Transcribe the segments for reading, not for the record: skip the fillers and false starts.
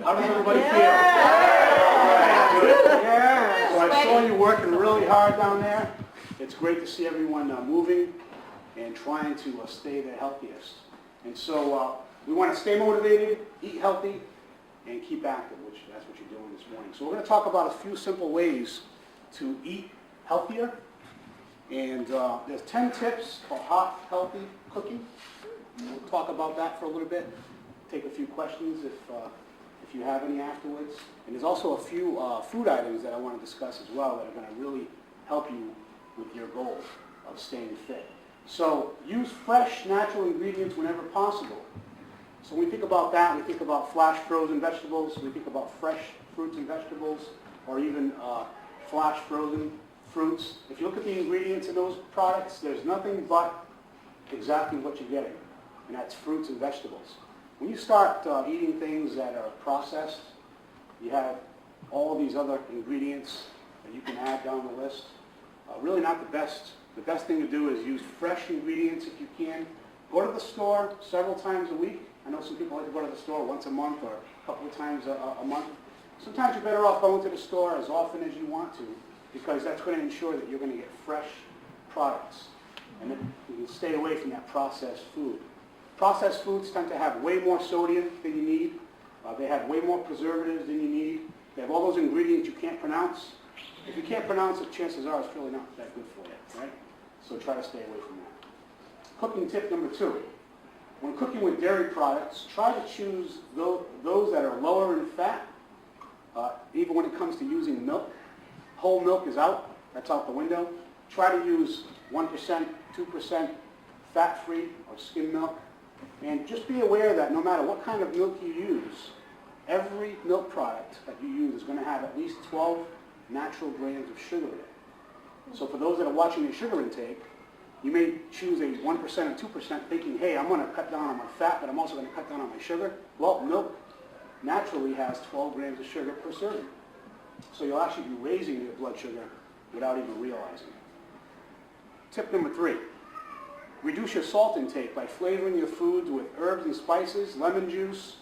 How does everybody feel? Yeah. Good. Yeah. So I saw you working really hard down there. It's great to see everyone moving and trying to stay the healthiest. And so we want to stay motivated, eat healthy, and keep active, which that's what you're doing this morning. So we're going to talk about a few simple ways to eat healthier. And there's 10 tips for hot, healthy cooking. We'll talk about that for a little bit. Take a few questions if you have any afterwards. And there's also a few food items that I want to discuss as well that are going to really help you with your goal of staying fit. So use fresh, natural ingredients whenever possible. So when we think about that, we think about flash frozen vegetables, we think about fresh fruits and vegetables, or even flash frozen fruits. If you look at the ingredients in those products, there's nothing but exactly what you're getting, and that's fruits and vegetables. When you start eating things that are processed, you have all these other ingredients that you can add down the list. Really not the best. The best thing to do is use fresh ingredients if you can. Go to the store several times a week. I know some people like to go to the store once a month or a couple of times a month. Sometimes you're better off going to the store as often as you want to, because that's going to ensure that you're going to get fresh products. And then you can stay away from that processed food. Processed foods tend to have way more sodium than you need. They have way more preservatives than you need. They have all those ingredients you can't pronounce. If you can't pronounce it, chances are it's really not that good for you, right? So try to stay away from that. Cooking tip number 2. When cooking with dairy products, try to choose those that are lower in fat, even when it comes to using milk. Whole milk is out. That's out the window. Try to use 1%, 2% fat-free or skim milk. And just be aware that no matter what kind of milk you use, every milk product that you use is going to have at least 12 natural grams of sugar in it. So for those that are watching your sugar intake, you may choose a 1% or 2% thinking, hey, I'm going to cut down on my fat, but I'm also going to cut down on my sugar. Well, milk naturally has 12 grams of sugar per serving. So you'll actually be raising your blood sugar without even realizing it. Tip number 3. Reduce your salt intake by flavoring your foods with herbs and spices, lemon juice,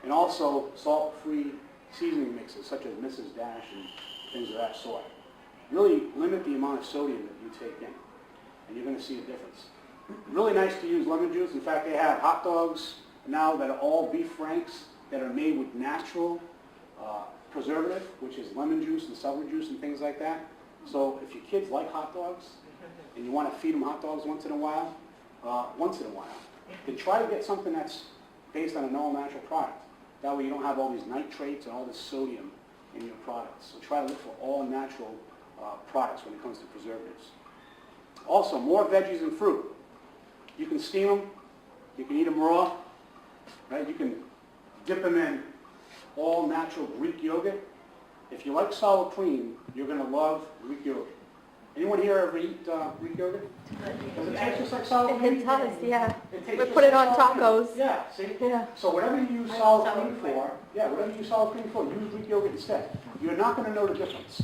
and also salt-free seasoning mixes such as Mrs. Dash and things of that sort. Really limit the amount of sodium that you take in, and you're going to see a difference. Really nice to use lemon juice. In fact, they have hot dogs now that are all beef franks that are made with natural preservative, which is lemon juice and celery juice and things like that. So if your kids like hot dogs and you want to feed them hot dogs once in a while, then try to get something that's based on an all-natural product. That way you don't have all these nitrates and all this sodium in your products. So try to look for all-natural products when it comes to preservatives. Also, more veggies and fruit. You can steam them. You can eat them raw. Right? You can dip them in all-natural Greek yogurt. If you like sour cream, you're going to love Greek yogurt. Anyone here ever eat Greek yogurt? Does it taste just like sour cream? It does, yeah. We put it on tacos. Yeah, see? Yeah. So whatever you use sour cream for, use Greek yogurt instead. You're not going to know the difference.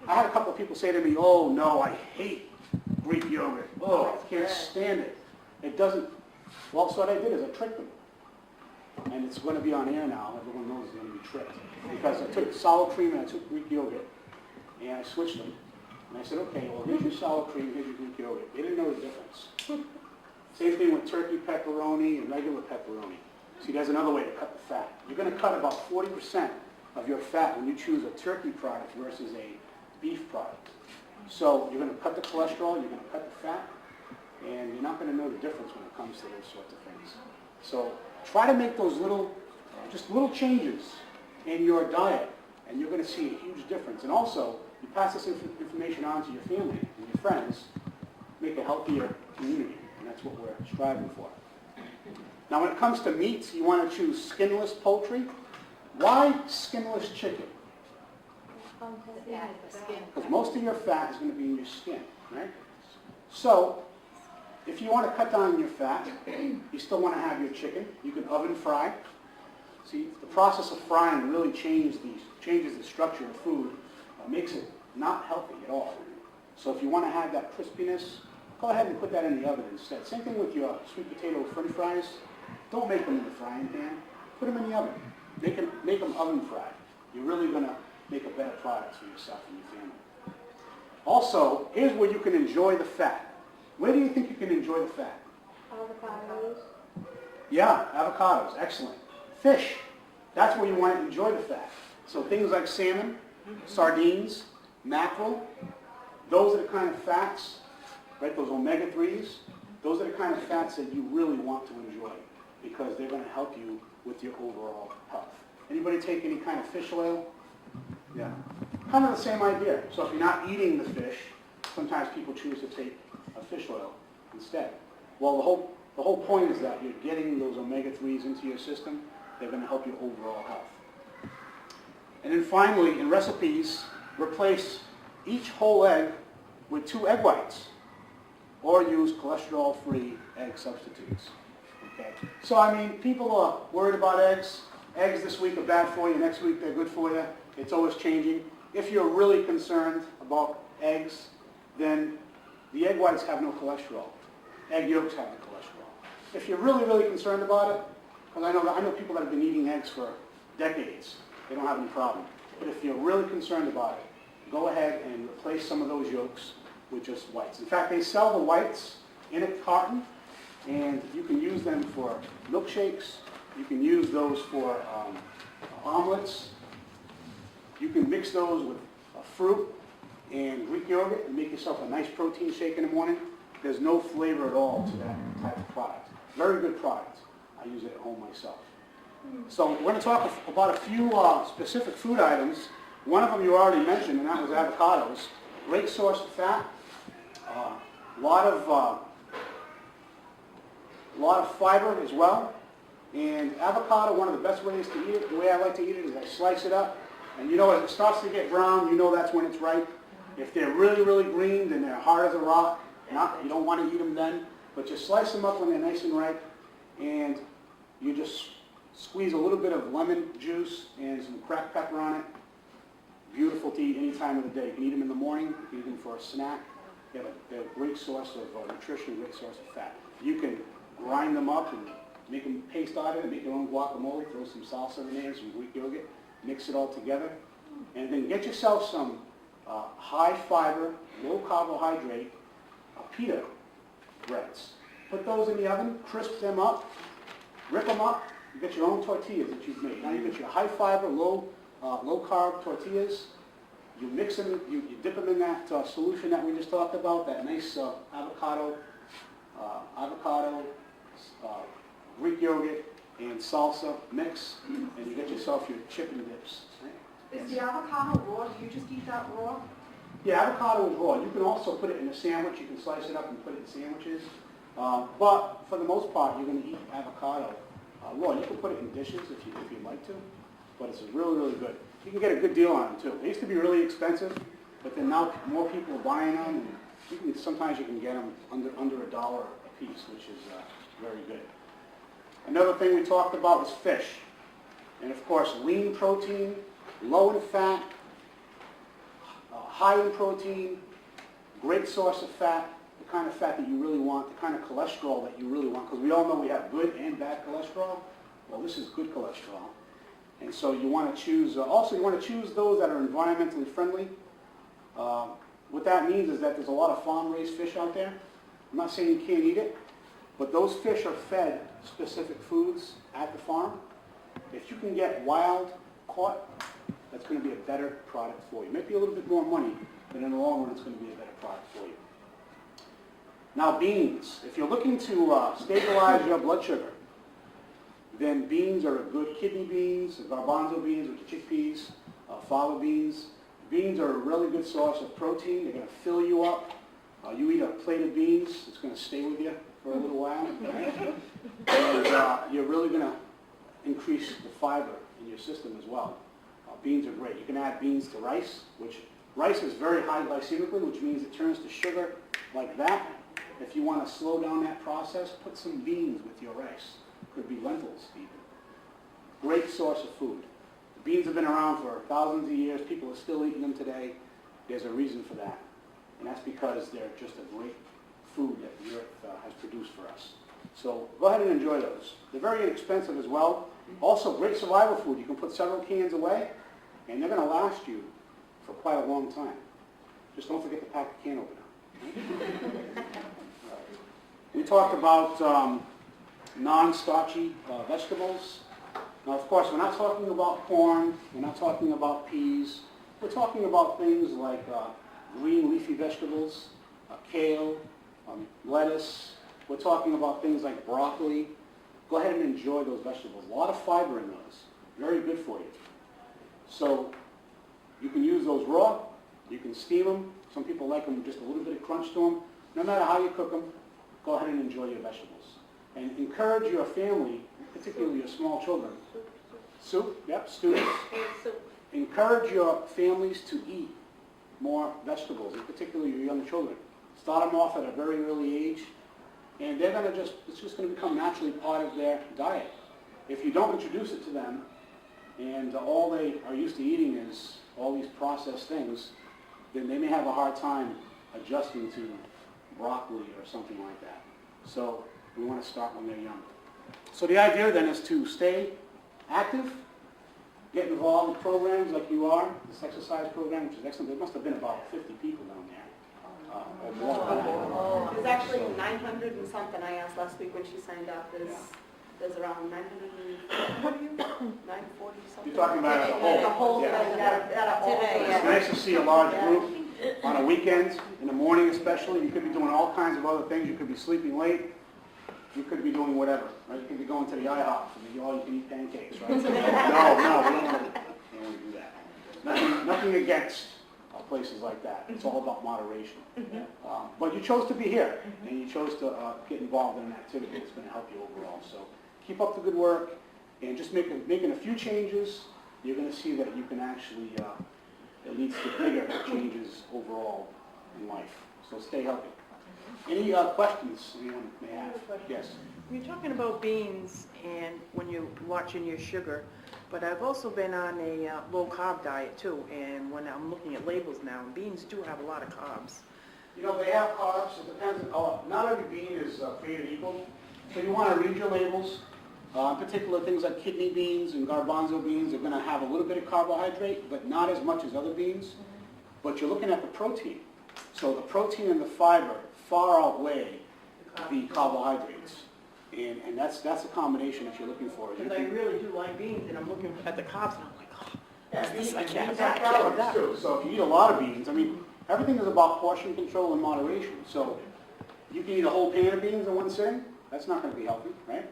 I had a couple of people say to me, oh no, I hate Greek yogurt. Oh, I can't stand it. It doesn't, well, so what I did is I tricked them. And it's going to be on air now. Everyone knows it's going to be tricked. Because I took sour cream and I took Greek yogurt, and I switched them. And I said, okay, well, here's your sour cream, here's your Greek yogurt. They didn't know the difference. Same thing with turkey pepperoni and regular pepperoni. See, there's another way to cut the fat. You're going to cut about 40% of your fat when you choose a turkey product versus a beef product. So you're going to cut the cholesterol, you're going to cut the fat, and you're not going to know the difference when it comes to those sorts of things. So try to make those just little changes in your diet, and you're going to see a huge difference. And also, you pass this information on to your family and your friends, make a healthier community, and that's what we're striving for. Now, when it comes to meats, you want to choose skinless poultry. Why skinless chicken? Because most of your fat is going to be in your skin, right? So, if you want to cut down on your fat, you still want to have your chicken. You can oven fry. See, the process of frying really changes the structure of food, makes it not healthy at all. So if you want to have that crispiness, go ahead and put that in the oven instead. Same thing with your sweet potato french fries. Don't make them in the frying pan. Put them in the oven. Make them oven fried. You're really going to make a better product for yourself and your family. Also, here's where you can enjoy the fat. Where do you think you can enjoy the fat? Avocados. Yeah, avocados, excellent. Fish, that's where you want to enjoy the fat. So things like salmon, sardines, mackerel, those are the kind of fats, right, those omega-3s, those are the kind of fats that you really want to enjoy because they're going to help you with your overall health. Anybody take any kind of fish oil? Yeah. Kind of the same idea. So if you're not eating the fish, sometimes people choose to take a fish oil instead. Well, the whole point is that you're getting those omega-3s into your system. They're going to help your overall health. And then finally, in recipes, replace each whole egg with 2 egg whites or use cholesterol-free egg substitutes. Okay? So, I mean, people are worried about eggs. Eggs this week are bad for you. Next week they're good for you. It's always changing. If you're really concerned about eggs, then the egg whites have no cholesterol. Egg yolks have the cholesterol. If you're really, really concerned about it, because I know people that have been eating eggs for decades, they don't have any problem. But if you're really concerned about it, go ahead and replace some of those yolks with just whites. In fact, they sell the whites in a carton, and you can use them for milkshakes. You can use those for omelets. You can mix those with fruit and Greek yogurt and make yourself a nice protein shake in the morning. There's no flavor at all to that type of product. Very good product. I use it at home myself. So we're going to talk about a few specific food items. One of them you already mentioned, and that was avocados. Great source of fat. A lot of fiber as well. And avocado, one of the best ways to eat it, the way I like to eat it is I slice it up. And you know, as it starts to get brown, you know that's when it's ripe. If they're really, really green, then they're hard as a rock. You don't want to eat them then. But you slice them up when they're nice and ripe. And you just squeeze a little bit of lemon juice and some cracked pepper on it. Beautiful to eat any time of the day. You can eat them in the morning. You can eat them for a snack. They're a great source of nutrition, great source of fat. You can grind them up and make them paste out of it and make your own guacamole. Throw some salsa in there, some Greek yogurt. Mix it all together. And then get yourself some high fiber, low carbohydrate pita breads. Put those in the oven, crisp them up, rip them up. You get your own tortillas that you've made. Now you get your high fiber, low carb tortillas. You mix them, you dip them in that solution that we just talked about, that nice avocado, Greek yogurt, and salsa mix, and you get yourself your chicken dips. Right? Is the avocado raw? Do you just eat that raw? Yeah, avocado is raw. You can also put it in a sandwich. You can slice it up and put it in sandwiches. But for the most part, you're going to eat avocado raw. You can put it in dishes if you'd like to, but it's really, really good. You can get a good deal on them, too. They used to be really expensive, but then now more people are buying them, and sometimes you can get them under $1 a piece, which is very good. Another thing we talked about was fish. And of course, lean protein, low in fat, high in protein, great source of fat, the kind of fat that you really want, the kind of cholesterol that you really want, because we all know we have good and bad cholesterol. Well, this is good cholesterol. And so you want to choose, also you want to choose those that are environmentally friendly. What that means is that there's a lot of farm-raised fish out there. I'm not saying you can't eat it, but those fish are fed specific foods at the farm. If you can get wild caught, that's going to be a better product for you. It might be a little bit more money, but in the long run, it's going to be a better product for you. Now, beans. If you're looking to stabilize your blood sugar, then beans are a good kidney beans, garbanzo beans, which are chickpeas, fava beans. Beans are a really good source of protein. They're going to fill you up. You eat a plate of beans, it's going to stay with you for a little while. Right? And you're really going to increase the fiber in your system as well. Beans are great. You can add beans to rice, which rice is very high glycemically, which means it turns to sugar like that. If you want to slow down that process, put some beans with your rice. Could be lentils even. Great source of food. The beans have been around for thousands of years. People are still eating them today. There's a reason for that. And that's because they're just a great food that the earth has produced for us. So go ahead and enjoy those. They're very inexpensive as well. Also, great survival food. You can put several cans away, and they're going to last you for quite a long time. Just don't forget to pack the can opener. We talked about non-starchy vegetables. Now, of course, we're not talking about corn. We're not talking about peas. We're talking about things like green leafy vegetables, kale, lettuce. We're talking about things like broccoli. Go ahead and enjoy those vegetables. A lot of fiber in those. Very good for you. So you can use those raw. You can steam them. Some people like them with just a little bit of crunch to them. No matter how you cook them, go ahead and enjoy your vegetables. And encourage your family, particularly your small children. Soup, yep, students. Encourage your families to eat more vegetables, and particularly your young children. Start them off at a very early age, and they're going to it's just going to become naturally part of their diet. If you don't introduce it to them, and all they are used to eating is all these processed things, then they may have a hard time adjusting to broccoli or something like that. So we want to start when they're young. So the idea then is to stay active, get involved in programs like you are, this exercise program, which is excellent. There must have been about 50 people down there. Or more. There's actually 900 and something I asked last week when she signed up. There's around 940 something. You're talking about as a whole. The whole Yeah. thing, that a whole thing. It's nice to see a large group on a weekend, in the morning especially. You could be doing all kinds of other things. You could be sleeping late. You could be doing whatever, right? You could be going to the IHOP and all you can eat pancakes, right? No, we don't want to do that. Nothing against places like that. It's all about moderation. But you chose to be here, and you chose to get involved in an activity that's going to help you overall. So keep up the good work, and just making a few changes. You're going to see that you can actually, it leads to bigger changes overall in life. So stay healthy. Any questions anyone may have? Yes. You're talking about beans and when you're watching your sugar, but I've also been on a low-carb diet too, and when I'm looking at labels now, beans do have a lot of carbs. You know, they have carbs. It depends. Not every bean is created equal. So you want to read your labels. In particular, things like kidney beans and garbanzo beans are going to have a little bit of carbohydrate, but not as much as other beans. But you're looking at the protein. So the protein and the fiber far outweigh the carbohydrates. And that's a combination that you're looking for. Because I really do like beans, and I'm looking at the carbs, and I'm like, oh, Beans I can't have have that, I can't have that. too. So if you eat a lot of beans, I mean, everything is about portion control and moderation. So you can eat a whole pan of beans in one sitting. That's not going to be healthy, right?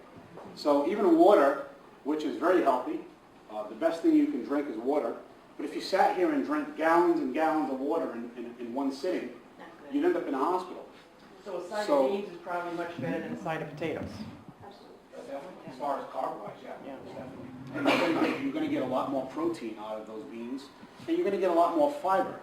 So even water, which is very healthy, the best thing you can drink is water. But if you sat here and drank gallons and gallons of water in one sitting, you'd end up in a hospital. So a side So- of beans is probably much better than a side of potatoes. As far as carb-wise, yeah. Yeah. And you're going to get a lot more protein out of those beans, and you're going to get a lot more fiber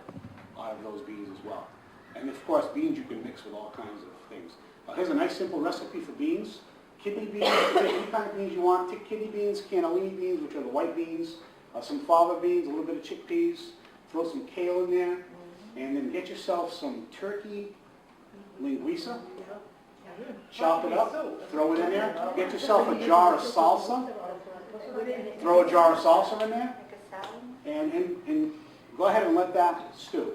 out of those beans as well. And of course, beans you can mix with all kinds of things. Here's a nice simple recipe for beans. Kidney beans, you can take any kind of beans you want. Take kidney beans, cannellini beans, which are the white beans, some fava beans, a little bit of chickpeas, throw some kale in there, and then get yourself some turkey linguiça. Chop it up, throw it in there. Get yourself a jar of salsa. Throw a jar of salsa in there, and go ahead and let that stew.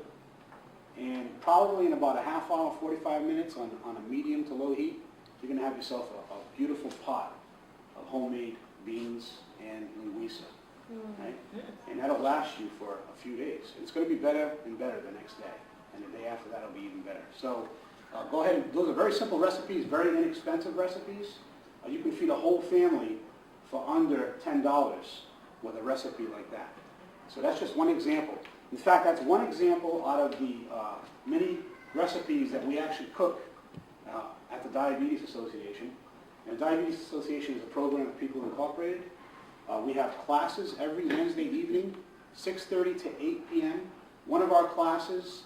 And probably in about a half hour, 45 minutes on a medium to low heat, you're going to have yourself a beautiful pot of homemade beans and linguiça. Right? And that'll last you for a few days. It's going to be better and better the next day. And the day after that will be even better. So go ahead and, those are very simple recipes, very inexpensive recipes. You can feed a whole family for under $10 with a recipe like that. So that's just one example. In fact, that's one example out of the many recipes that we actually cook at the Diabetes Association. And the Diabetes Association is a program of People Incorporated. We have classes every Wednesday evening, 6:30 to 8 p.m. One of our classes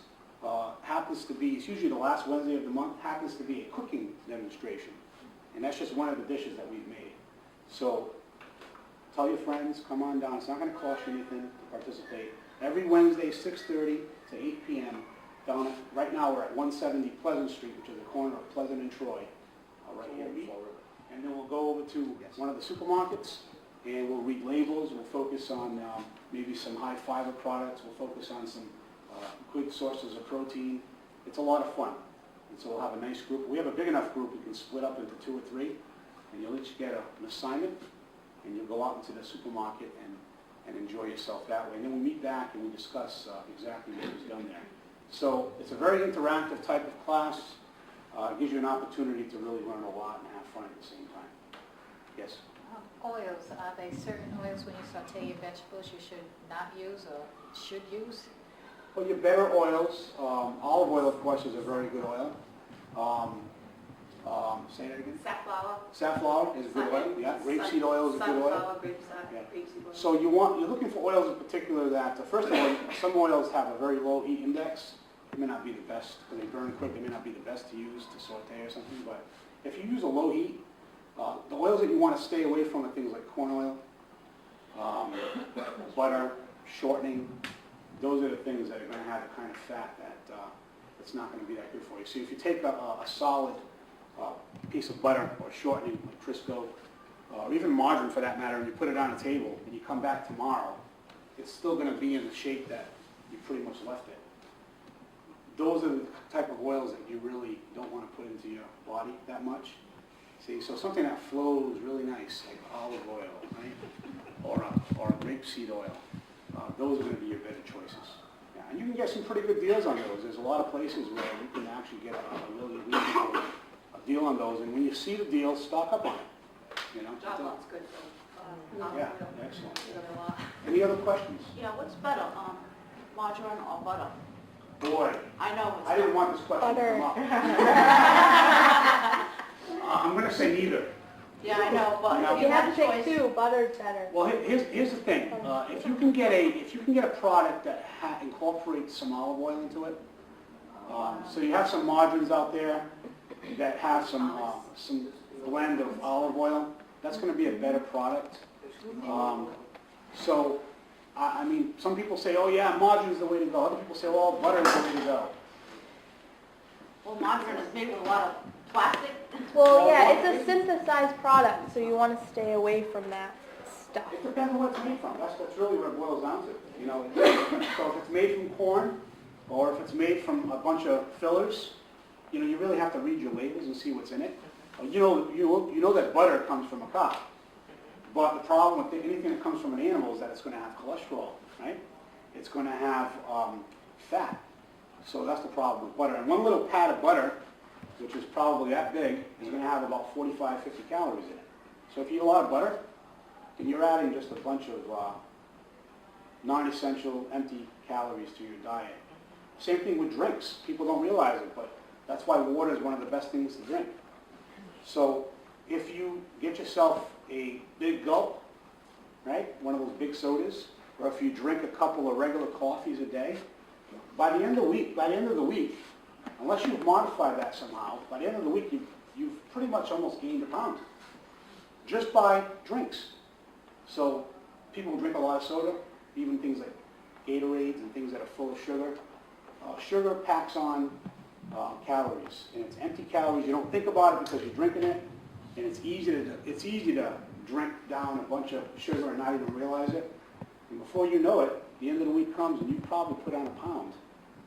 happens to be, it's usually the last Wednesday of the month, happens to be a cooking demonstration. And that's just one of the dishes that we've made. So tell your friends, come on down. It's not going to cost you anything to participate. Every Wednesday, 6:30 to 8 p.m. down at, right now we're at 170 Pleasant Street, which is the corner of Pleasant and Troy, right here in Fall River. And then we'll go over to one of the supermarkets, and we'll read labels, we'll focus on maybe some high fiber products, we'll focus on some good sources of protein. It's a lot of fun. And so we'll have a nice group. We have a big enough group we can split up into 2 or 3, and you'll each get an assignment, and you'll go out into the supermarket and enjoy yourself that way. And then we meet back and we discuss exactly what was done there. So it's a very interactive type of class. It gives you an opportunity to really learn a lot and have fun at the same time. Yes? Oils, are there certain oils when you saute your vegetables you should not use or should use? Well, your better oils, olive oil, of course, is a very good oil. Say that again? Safflower. Safflower is a good oil. Yeah, grapeseed oil is a good oil. Sunflower, Yeah. grapeseed oil. So you're looking for oils in particular that, first of all, some oils have a very low heat index. They may not be the best, because they burn quick, they may not be the best to use to saute or something, but if you use a low heat, the oils that you want to stay away from are things like corn oil, butter, shortening. Those are the things that are going to have the kind of fat that it's not going to be that good for you. So if you take a solid piece of butter or shortening like Crisco, or even margarine for that matter, and you put it on a table and you come back tomorrow, it's still going to be in the shape that you pretty much left it. Those are the type of oils that you really don't want to put into your body that much. See, so something that flows really nice, like olive oil, right? Or grapeseed oil. Those are going to be your better choices. Yeah, and you can get some pretty good deals on those. There's a lot of places where you can actually get a really reasonable deal on those. And when you see the deal, stock up on it. You know? That one's good for olive Yeah, oil. excellent. You got a lot. Any other questions? Yeah, what's better, margarine or butter? Boy, I know it's I didn't want this question to come Butter. up. I'm going to say neither. Yeah, I know, but No. if You you have have to a pick choice. 2. Butter's better. Well, here's the thing. If you can get a product that incorporates some olive oil into it, so you have some margarines out there that have some blend of olive oil, that's going to be a better product. So, I mean, some people say, oh yeah, margarine's the way to go. Other people say, well, butter is the way to go. Well, margarine is made with a lot of plastic. Well, yeah, it's a synthesized product, so you want to stay away from that stuff. It depends on what it's made from. That's really what it boils down to. You know, so if it's made from corn, or if it's made from a bunch of fillers, you know, you really have to read your labels and see what's in it. You know that butter comes from a cow, but the problem with anything that comes from an animal is that it's going to have cholesterol, right? It's going to have fat. So that's the problem with butter. And one little pat of butter, which is probably that big, is going to have about 45, 50 calories in it. So if you eat a lot of butter, then you're adding just a bunch of non-essential, empty calories to your diet. Same thing with drinks. People don't realize it, but that's why water is one of the best things to drink. So if you get yourself a big gulp, right, one of those big sodas, or if you drink a couple of regular coffees a day, by the end of the week, unless you've modified that somehow, by the end of the week, you've pretty much almost gained a pound just by drinks. So people who drink a lot of soda, even things like Gatorades and things that are full of sugar, sugar packs on calories, and it's empty calories. You don't think about it because you're drinking it, and it's easy to drink down a bunch of sugar and not even realize it. And before you know it, the end of the week comes and you probably put on a pound,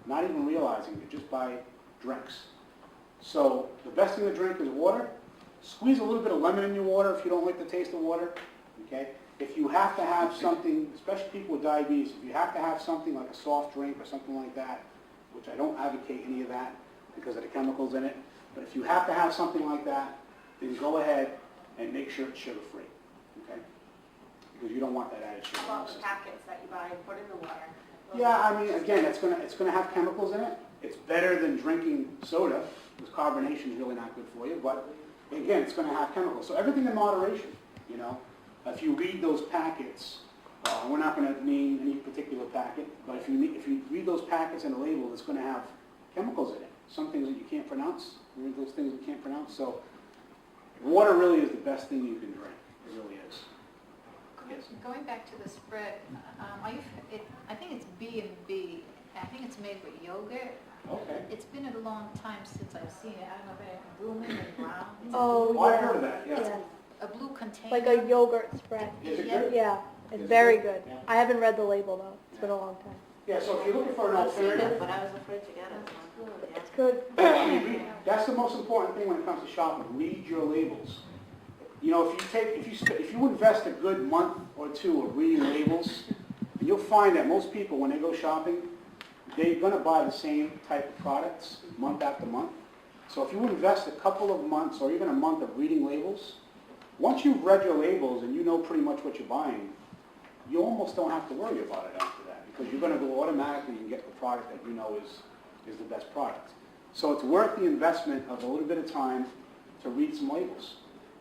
not even realizing it, just by drinks. So the best thing to drink is water. Squeeze a little bit of lemon in your water if you don't like the taste of water. Okay? If you have to have something, especially people with diabetes, if you have to have something like a soft drink or something like that, which I don't advocate any of that because of the chemicals in it, but if you have to have something like that, then go ahead and make sure it's sugar-free. Okay? Because you don't want that added sugar. How about the packets that you buy and put in the water? Yeah, I mean, again, it's gonna have chemicals in it. It's better than drinking soda, because carbonation is really not good for you, but again, it's gonna have chemicals. So everything in moderation, you know. If you read those packets, we're not gonna name any particular packet, but if you read those packets and the label, it's gonna have chemicals in it. Some things that you can't pronounce, read those things you can't pronounce. So water really is the best thing you can drink. It really is. Yes. Going back to the spread, I think it's B&B. I think it's made with yogurt. Okay. It's been a long time since I've seen it. I don't know if it's Bloomin' and Brown. Oh, Oh, I've yeah. heard of that, yeah. Yeah. a blue container. Like a yogurt spread. Is it Yeah. good? Yeah, it's Is it very good? good. Yeah. I haven't read the label though. It's been a long time. Yeah, so if you're looking for an alternative, But I was afraid to get it. It's good. I mean, that's the most important thing when it comes to shopping. Read your labels. You know, if you invest a good month or two of reading labels, you'll find that most people, when they go shopping, they're going to buy the same type of products month after month. So if you invest a couple of months or even a month of reading labels, once you've read your labels and you know pretty much what you're buying, you almost don't have to worry about it after that, because you're going to go automatically and get the product that you know is the best product. So it's worth the investment of a little bit of time to read some labels.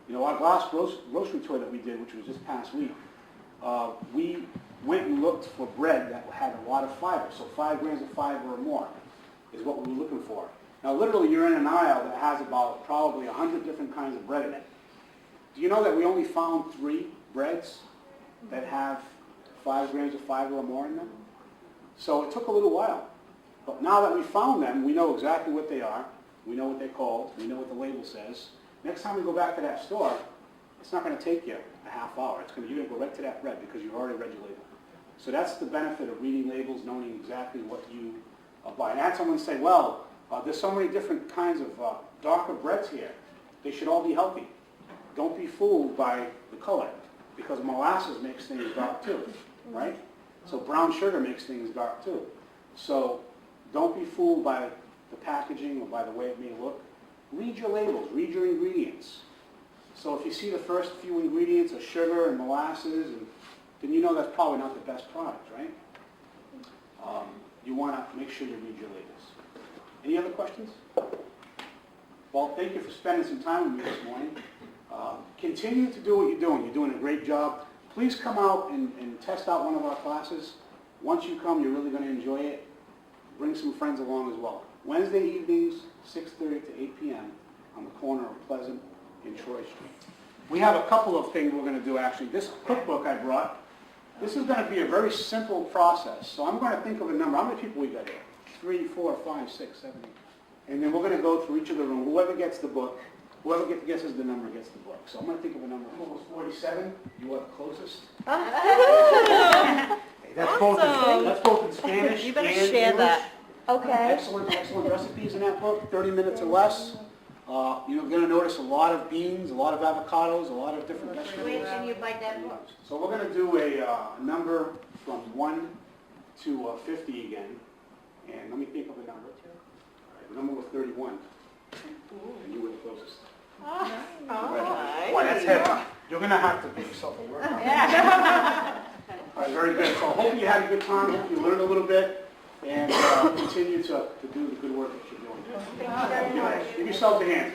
You know, our last grocery tour that we did, which was this past week, we went and looked for bread that had a lot of fiber. So 5 grams of fiber or more is what we were looking for. Now, literally, you're in an aisle that has about probably 100 different kinds of bread in it. Do you know that we only found 3 breads that have 5 grams of fiber or more in them? So it took a little while. But now that we found them, we know exactly what they are. We know what they're called. We know what the label says. Next time we go back to that store, it's not going to take you a half hour. You're going to go right to that bread because you've already read your label. So that's the benefit of reading labels, knowing exactly what you are buying. I had someone say, well, there's so many different kinds of darker breads here. They should all be healthy. Don't be fooled by the color, because molasses makes things dark too, right? So brown sugar makes things dark too. So don't be fooled by the packaging or by the way it may look. Read your labels, read your ingredients. So if you see the first few ingredients are sugar and molasses, then you know that's probably not the best product, right? You want to make sure you read your labels. Any other questions? Well, thank you for spending some time with me this morning. Continue to do what you're doing. You're doing a great job. Please come out and test out one of our classes. Once you come, you're really going to enjoy it. Bring some friends along as well. Wednesday evenings, 6:30 to 8 p.m. on the corner of Pleasant and Troy Street. We have a couple of things we're going to do, actually. This cookbook I brought, this is going to be a very simple process. So I'm going to think of a number. How many people we got here? 3, 4, 5, 6, 7, 8. And then we're going to go through each of the rooms. Whoever gets the book, whoever guesses the number gets the book. So I'm going to think of a number. Almost 47. You are the closest. Hey, that's both in Spanish You better and share English. that. Okay. Excellent recipes in that book. 30 minutes or less. You're going to notice a lot of beans, a lot of avocados, a lot of different vegetables. Where can you buy that book? So we're going to do a number from 1 to 50 again. And let me think of a number. All right, the number was 31. And you were the closest. Boy, that's heavy. You're going to have to give yourself a workout. All right, very good. So I hope you had a good time. Hope you learned a little bit. And continue to do the good work that you're doing. Give yourself a hand.